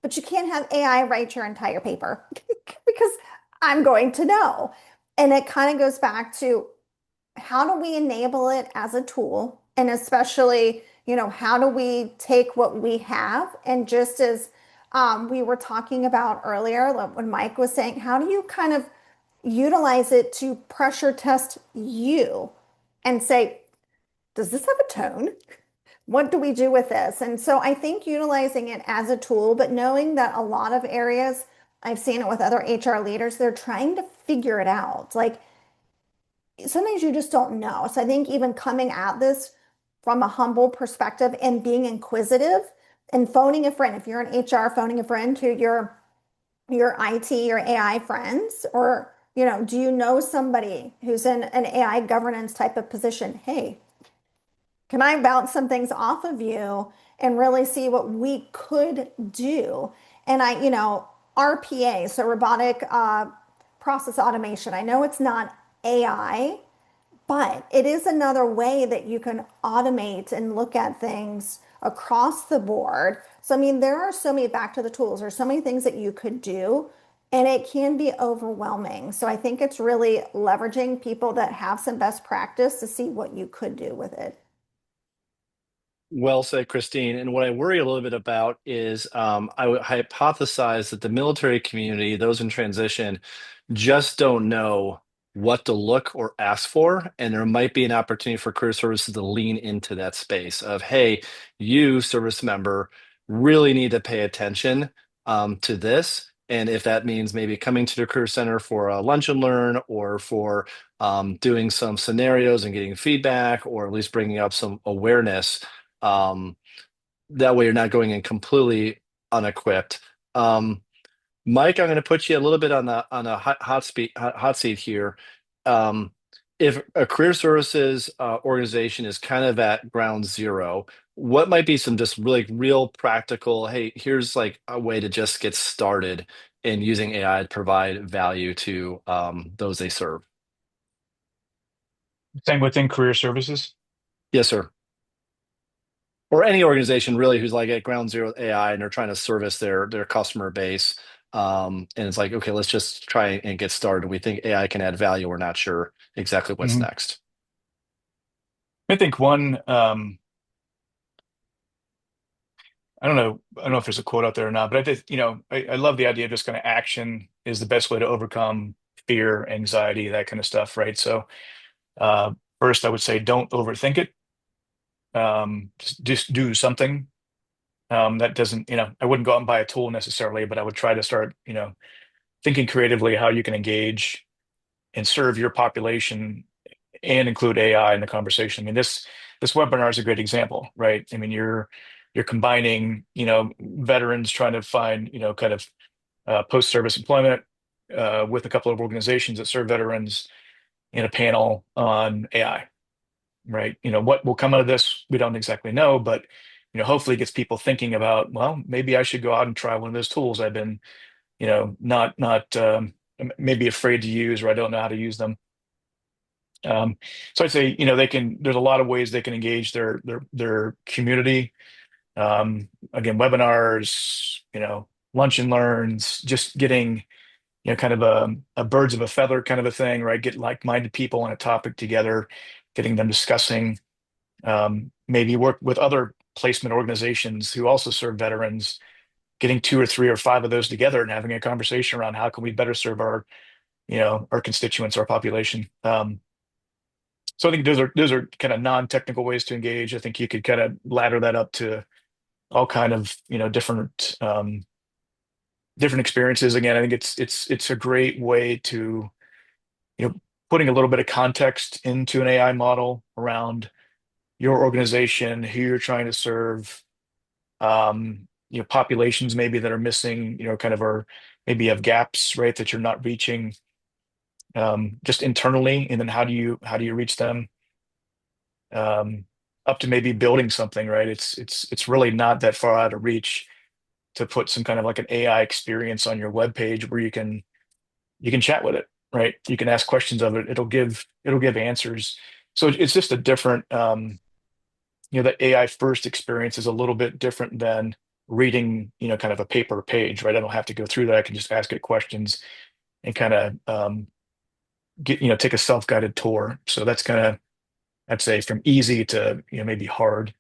but you can't have AI write your entire paper because I'm going to know. And it kind of goes back to how do we enable it as a tool? And especially, how do we take what we have? And just as we were talking about earlier, like when Mike was saying, how do you kind of utilize it to pressure test you and say, does this have a tone? What do we do with this? And so I think utilizing it as a tool, but knowing that a lot of areas, I've seen it with other HR leaders, they're trying to figure it out. Like sometimes you just don't know. So I think even coming at this from a humble perspective and being inquisitive and phoning a friend, if you're in HR, phoning a friend to your IT or AI friends, or do you know somebody who's in an AI governance type of position? Hey, can I bounce some things off of you and really see what we could do? And RPA, so robotic process automation. I know it's not AI, but it is another way that you can automate and look at things across the board. So, I mean, there are so many, back to the tools, there's so many things that you could do, and it can be overwhelming. So I think it's really leveraging people that have some best practice to see what you could do with it. Well said, Christine. And what I worry a little bit about is I would hypothesize that the military community, those in transition, just don't know what to look or ask for. And there might be an opportunity for career services to lean into that space of, hey, you, service member, really need to pay attention to this. And if that means maybe coming to the career center for a lunch and learn or for doing some scenarios and getting feedback, or at least bringing up some awareness, that way you're not going in completely unequipped. Mike, I'm going to put you a little bit on the hot seat here. Um, if a career services organization is kind of at ground zero, what might be some just really real practical, hey, here's like a way to just get started in using AI to provide value to those they serve? Same within career services. Yes, sir. Or any organization really who's like at ground zero with AI and they're trying to service their customer base. And it's like, okay, let's just try and get started. We think AI can add value. We're not sure exactly what's Mhm. next. I think one, I don't know if there's a quote out there or not, but I think, I love the idea of just kind of action is the best way to overcome fear, anxiety, that kind of stuff, right? So, uh, first, I would say don't overthink it. Just do something. That doesn't, I wouldn't go out and buy a tool necessarily, but I would try to start, thinking creatively how you can engage and serve your population and include AI in the conversation. I mean, this webinar is a great example, right? I mean, you're combining, veterans trying to find, kind of post-service employment with a couple of organizations that serve veterans in a panel on AI, right? What will come out of this, we don't exactly know, but hopefully it gets people thinking about, well, maybe I should go out and try one of those tools I've been, not maybe afraid to use or I don't know how to use them. So I'd say, there's a lot of ways they can engage their community. Again, webinars, lunch and learns, just getting, kind of a birds of a feather kind of a thing, right? Get like-minded people on a topic together, getting them discussing, maybe work with other placement organizations who also serve veterans, getting two or three or five of those together and having a conversation around how can we better serve our constituents, our population. So I think those are kind of non-technical ways to engage. I think you could kind of ladder that up to all kind of different experiences. Again, I think it's a great way to putting a little bit of context into an AI model around your organization, who you're trying to serve, populations maybe that are missing, kind of or maybe have gaps, right, that you're not reaching just internally, and then how do you reach them? Up to maybe building something, right? It's really not that far out of reach to put some kind of like an AI experience on your web page where you can chat with it, right? You can ask questions of it. It'll give answers. So it's just a different the AI first experience is a little bit different than reading, kind of a paper page, right? I don't have to go through that. I can just ask it questions and kind of take a self-guided tour. So that's kind of, I'd say, from easy to maybe hard.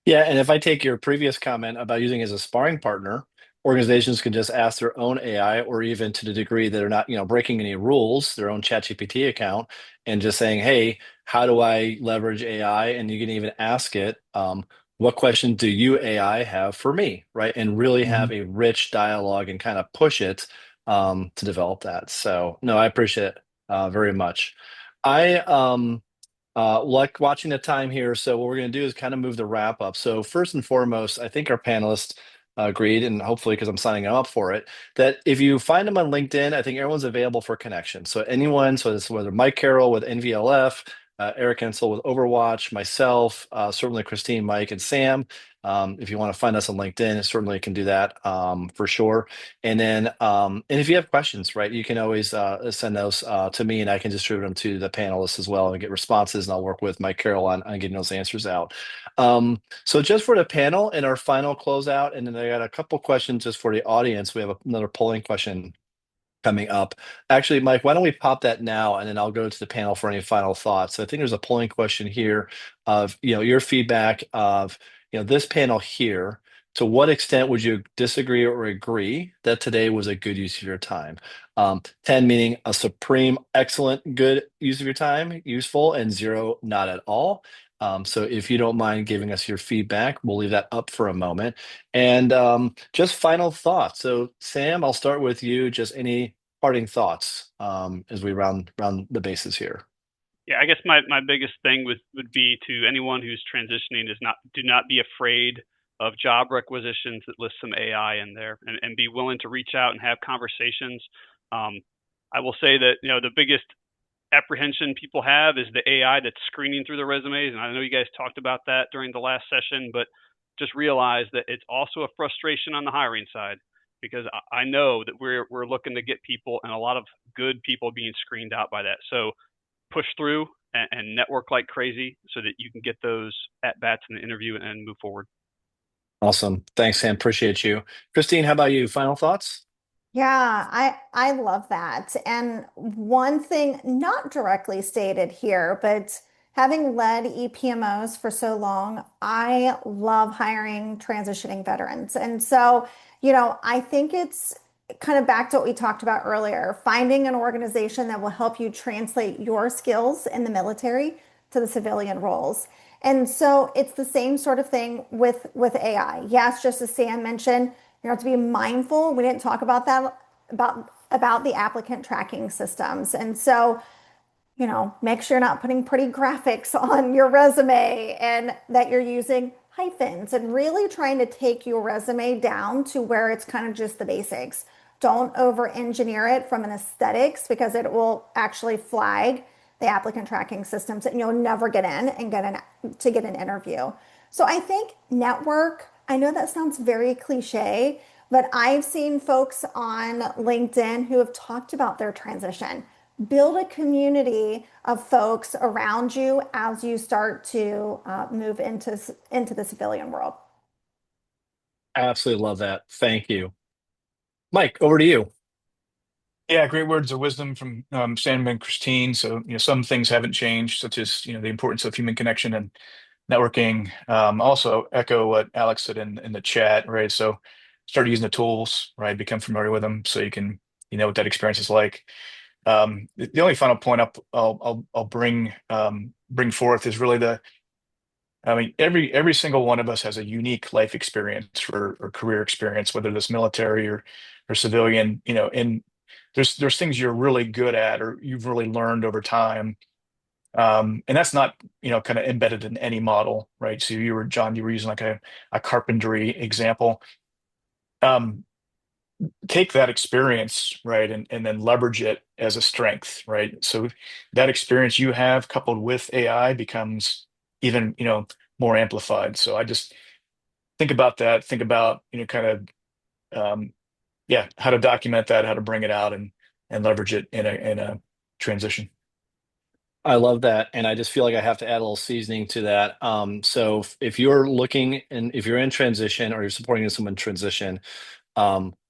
Yeah, and if I take your previous comment about using it as a sparring partner, organizations can just ask their own AI, or even to the degree that they're not, breaking any rules, their own ChatGPT account, and just saying, "Hey, how do I leverage AI?" And you can even ask it, "What questions do you AI have for me?" Right, and really Mhm. have a rich dialogue and kind of push it to develop that. So, no, I appreciate it very much. I like watching the time here. So what we're going to do is kind of move the wrap up. So first and foremost, I think our panelists agreed, and hopefully because I'm signing up for it, that if you find them on LinkedIn, I think everyone's available for connection. So anyone, so this whether Mike Carroll with NVLF, Eric Ensel with Overwatch, myself, certainly Christine, Mike, and Sam. If you want to find us on LinkedIn, certainly can do that for sure. And then, and if you have questions, right, you can always send those to me, and I can distribute them to the panelists as well and get responses. And I'll work with Mike Carroll on getting those answers out. So just for the panel and our final closeout, and then I got a couple questions just for the audience. We have another polling question coming up. Actually, Mike, why don't we pop that now, and then I'll go to the panel for any final thoughts. So I think there's a polling question here of your feedback of this panel here. To what extent would you disagree or agree that today was a good use of your time? 10 meaning a supreme, excellent, good use of your time, useful, and 0, not at all. So if you don't mind giving us your feedback, we'll leave that up for a moment. And just final thoughts. So Sam, I'll start with you. Just any parting thoughts as we round the bases here. Yeah, I guess my biggest thing would be to anyone who's transitioning is do not be afraid of job requisitions that list some AI in there, and be willing to reach out and have conversations. I will say that, the biggest apprehension people have is the AI that's screening through the resumes. And I know you guys talked about that during the last session, but just realize that it's also a frustration on the hiring side, because I know that we're looking to get people, and a lot of good people being screened out by that. So push through and network like crazy so that you can get those at bats in the interview and move forward. Awesome. Thanks, Sam. Appreciate you. Christine, how about you? Final thoughts? Yeah, I love that. And one thing not directly stated here, but having led EPMOs for so long, I love hiring transitioning veterans. And so, I think it's kind of back to what we talked about earlier, finding an organization that will help you translate your skills in the military to the civilian roles. And so it's the same sort of thing with AI. Yes, just as Sam mentioned, you have to be mindful. We didn't talk about that about the applicant tracking systems. And so, make sure you're not putting pretty graphics on your resume and that you're using hyphens and really trying to take your resume down to where it's kind of just the basics. Don't over engineer it from an aesthetics, because it will actually flag the applicant tracking systems and you'll never get in and get an interview. So I think network, I know that sounds very cliche, but I've seen folks on LinkedIn who have talked about their transition. Build a community of folks around you as you start to move into the civilian world. Absolutely love that. Thank you. Mike, over to you. Yeah, great words of wisdom from Sam and Christine. So, some things haven't changed, such as, the importance of human connection and networking. Also echo what Alex said in the chat, right? So start using the tools, right? Become familiar with them so you can, what that experience is like. The only final point I'll bring forth is really I mean, every single one of us has a unique life experience or career experience, whether that's military or civilian, and there's things you're really good at or you've really learned over time. And that's not, kind of embedded in any model, right? So John, you were using like a carpentry example. Um, Take that experience, right, and then leverage it as a strength, right? So that experience you have coupled with AI becomes even, more amplified. So I just think about that, think about, kind of, yeah, how to document that, how to bring it out and leverage it in a transition. I love that. And I just feel like I have to add a little seasoning to that. So if you're looking and if you're in transition or you're supporting someone in transition,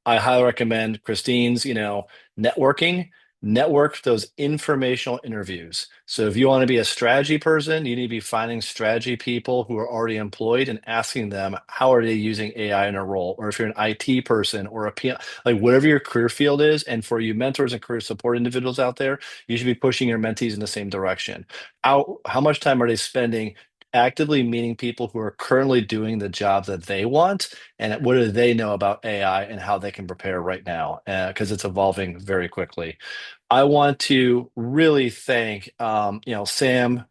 I highly recommend Christine's, networking. Network those informational interviews. So if you want to be a strategy person, you need to be finding strategy people who are already employed and asking them how are they using AI in a role. Or if you're an IT person or a PM, like whatever your career field is, and for you mentors and career support individuals out there, you should be pushing your mentees in the same direction. How much time are they spending actively meeting people who are currently doing the job that they want, and what do they know about AI and how they can prepare right now, because it's evolving very quickly. I want to really thank Sam,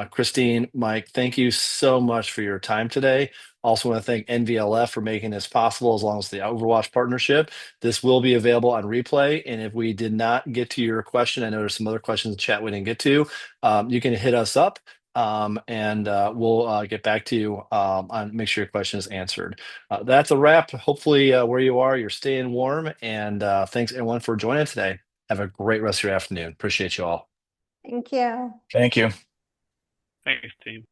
Christine, Mike. Thank you so much for your time today. Also want to thank NVLF for making this possible, as long as the Overwatch partnership. This will be available on replay, and if we did not get to your question, I know there's some other questions in the chat we didn't get to, you can hit us up, and we'll get back to you on make sure your question is answered. That's a wrap. Hopefully, where you are, you're staying warm, and thanks everyone for joining today. Have a great rest of your afternoon. Appreciate you all. Thank you. Thank you. Thanks, team.